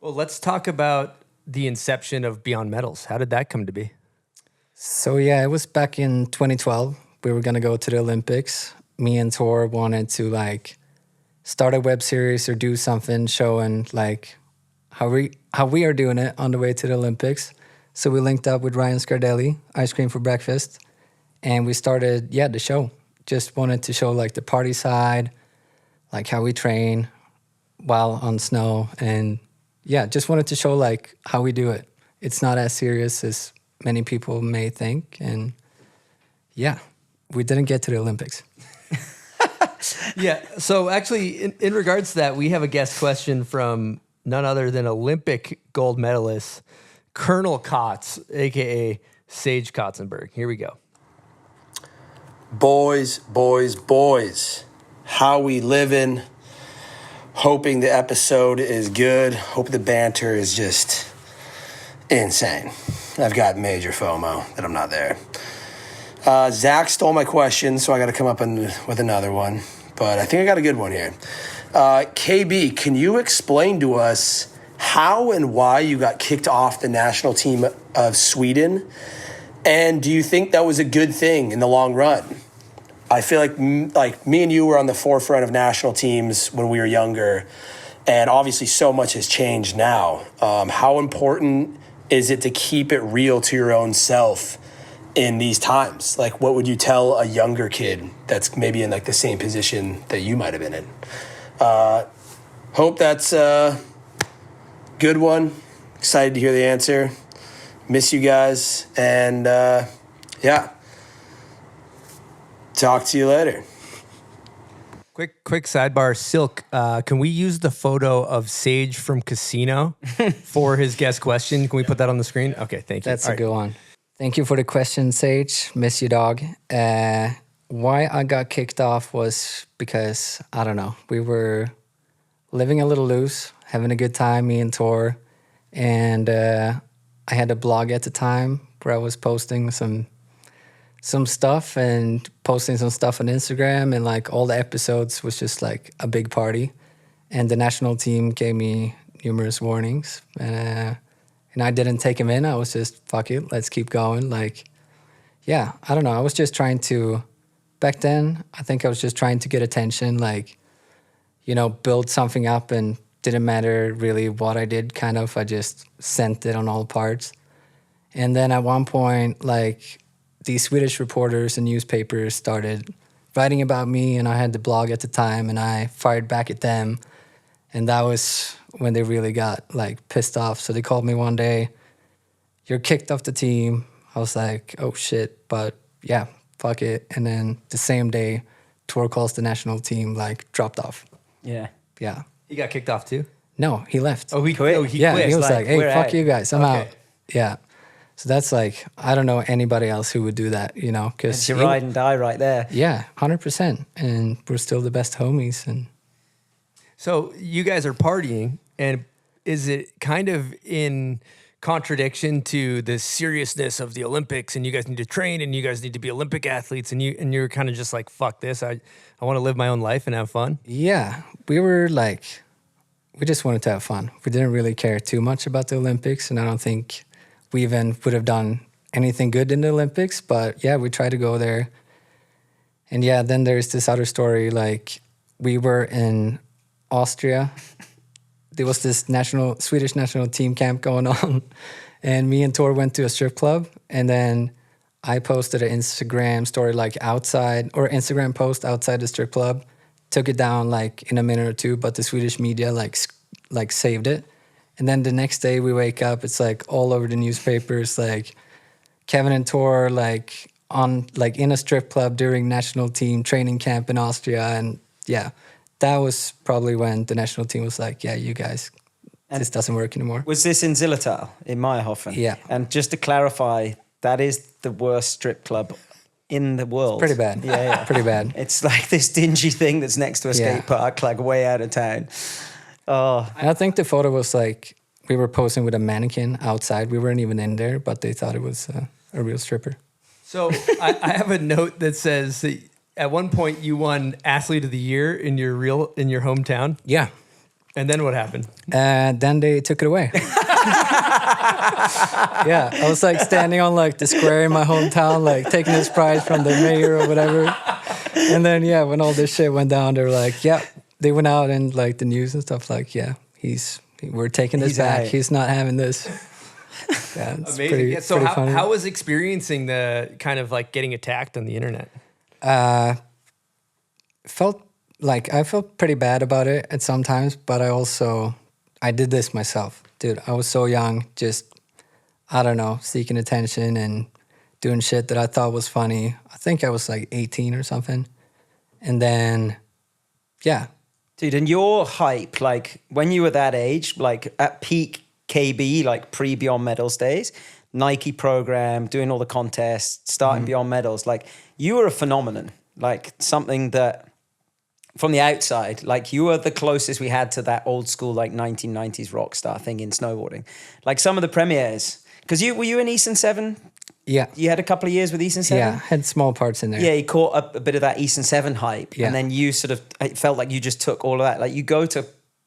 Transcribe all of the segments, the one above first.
Well, let's talk about the inception of Beyond Metals. How did that come to be? So yeah, it was back in 2012. We were gonna go to the Olympics. Me and Tor wanted to like start a web series or do something showing like how we are doing it on the way to the Olympics. So we linked up with Ryan Scardelli, Ice Cream for Breakfast, and we started the show. Just wanted to show like the party side, like how we train while on snow, and just wanted to show like how we do it. It's not as serious as many people may think, and we didn't get to the Olympics. Yeah, so actually, in regards to that, we have a guest question from none other than Olympic gold medalist Colonel Kotz, a.k.a. Sage Kotzenberg. Here we go. Boys, how we living? Hoping the episode is good. Hope the banter is just insane. I've got major FOMO that I'm not there. Zach stole my question, so I got to come up with another one. But I think I got a good one here. KB, can you explain to us how and why you got kicked off the national team of Sweden? And do you think that was a good thing in the long run? I feel like me and you were on the forefront of national teams when we were younger, and obviously so much has changed now. How important is it to keep it real to your own self in these times? Like, what would you tell a younger kid that's maybe in like the same position that you might have been in? Hope that's a good one. Excited to hear the answer. Miss you guys. And talk to you later. Quick sidebar, Silk. Can we use the photo of Sage from Casino for his guest question? Can we put that on the screen? Okay, thank you. That's a good one. Thank you for the question, Sage. Miss you, dog. Why I got kicked off was because, I don't know, we were living a little loose, having a good time, me and Tor. And I had a blog at the time where I was posting some stuff and posting some stuff on Instagram, and like all the episodes was just like a big party. And the national team gave me numerous warnings. And I didn't take him in. I was just, fuck it, let's keep going. Like, I don't know. I was just trying to, back then, I think I was just trying to get attention, like, build something up, and didn't matter really what I did, kind of. I just sent it on all parts. And then at one point, like, these Swedish reporters and newspapers started writing about me, and I had the blog at the time, and I fired back at them. And that was when they really got like pissed off. So they called me one day, "You're kicked off the team." I was like, oh shit, but yeah, fuck it. And then the same day, Tor calls the national team, like, dropped off. Yeah. Yeah. He got kicked off too? No, he left. Oh, he quit? Oh, he quit. He was like, hey, fuck out. you guys, I'm Okay. out. Yeah. So that's like, I don't know anybody else who would do that, because It's your ride and die right there. Yeah, 100%. And we're still the best homies. And So you guys are partying, and is it kind of in contradiction to the seriousness of the Olympics, and you guys need to train, and you guys need to be Olympic athletes, and you're kind of just like, fuck this, I want to live my own life and have fun? yeah, we were like, we just wanted to have fun. We didn't really care too much about the Olympics, and I don't think we even would have done anything good in the Olympics, but yeah, we tried to go there. And yeah, then there's this other story, like, we were in Austria. There was this Swedish national team camp going on, and me and Tor went to a strip club, and then I posted an Instagram story like outside, or Instagram post outside the strip club, took it down like in a minute or two, but the Swedish media like saved it. And then the next day we wake up, it's like all over the newspapers, like Kevin and Tor like in a strip club during national team training camp in Austria. And yeah, that was probably when the national team was like, yeah, you guys, this doesn't work anymore. Was this in Zillertal, in Meyerhofen? Yeah. And just to clarify, that is the worst strip club in the world. Pretty bad. Yeah. Pretty bad. It's like this dingy thing that's next to a skate park, like way out of town. Oh. And I think the photo was like, we were posing with a mannequin outside. We weren't even in there, but they thought it was a real stripper. So I have a note that says that at one point you won Athlete of the Year in your hometown. Yeah. And then what happened? And then they took it away. Yeah, I was like standing on like the square in my hometown, like taking this prize from the mayor or whatever. And then yeah, when all this shit went down, they were like, yeah, they went out and like the news and stuff like, yeah, we're taking this back. out. He's not having this. Yeah, it's Amazing. pretty, Yeah, so pretty funny. how was experiencing the kind of like getting attacked on the internet? I felt pretty bad about it at sometimes, but I did this myself. Dude, I was so young, just, I don't know, seeking attention and doing shit that I thought was funny. I think I was like 18 or something. And then, yeah. Dude, and your hype, like when you were that age, like at peak KB, like pre-Beyond Medals days, Nike program, doing all the contests, starting Beyond Medals, like you were a phenomenon, like something that from the outside, like you were the closest we had to that old school, like 1990s rock star thing in snowboarding. Like some of the premieres, because were you in Eastern 7? Yeah. You had a couple of years with Eastern 7? Yeah, had small parts in there. Yeah, you caught up a bit of that Eastern 7 hype. Yeah. And then you sort of, it felt like you just took all of that. Like you go to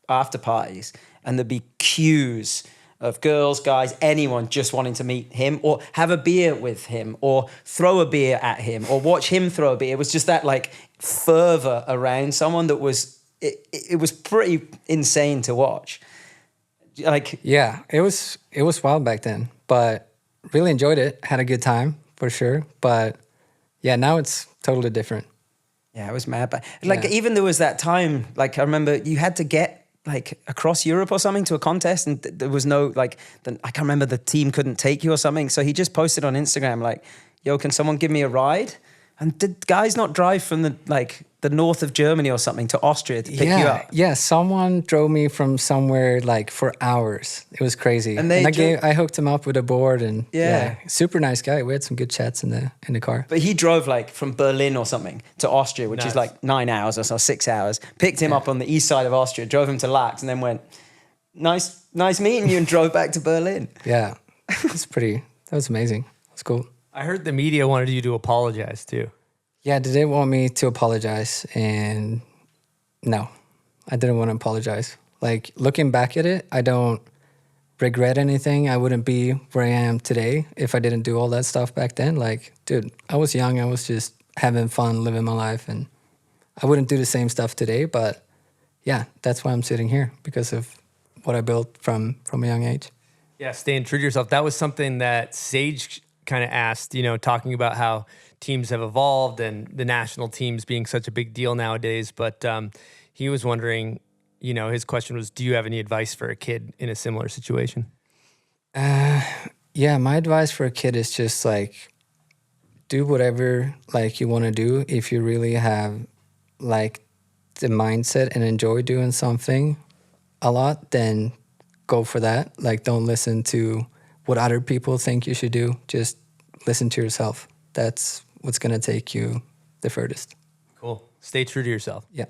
after parties and there'd be queues of girls, guys, anyone just wanting to meet him or have a beer with him or throw a beer at him or watch him throw a beer. It was just that like fervor around someone that was, it was pretty insane to watch. Like, yeah, it was wild back then, but really enjoyed it. Had a good time for sure. But yeah, now it's totally different. yeah, it was mad. But like, Yeah. even there was that time, like I remember you had to get like across Europe or something to a contest and there was no, like, I can't remember, the team couldn't take you or something. So he just posted on Instagram like, yo, can someone give me a ride? And did guys not drive from the north of Germany or something to Austria to pick you up? Yeah, someone drove me from somewhere like for hours. It was crazy. And And, they I hooked him up with a board and Yeah. super nice guy. We had some good chats in the car. But he drove like from Berlin or something to Austria, which is Nice. like 9 hours or so, 6 hours. Picked him up on the east side of Austria, drove him to Lax, and then went, nice meeting you, and drove back to Berlin. Yeah, that was amazing. It was cool. I heard the media wanted you to apologize too. Yeah, they didn't want me to apologize, and no, I didn't want to apologize. Like, looking back at it, I don't regret anything. I wouldn't be where I am today if I didn't do all that stuff back then. Like, dude, I was young. I was just having fun, living my life, and I wouldn't do the same stuff today. But yeah, that's why I'm sitting here, because of what I built from a young age. Yeah, staying true to yourself. That was something that Sage kind of asked, talking about how teams have evolved and the national teams being such a big deal nowadays. But he was wondering, his question was, do you have any advice for a kid in a similar situation? Yeah, my advice for a kid is just like, do whatever like you want to do. If you really have like the mindset and enjoy doing something a lot, then go for that. Like, don't listen to what other people think you should do. Just listen to yourself. That's what's going to take you the furthest. Cool. Stay true to yourself. Yeah.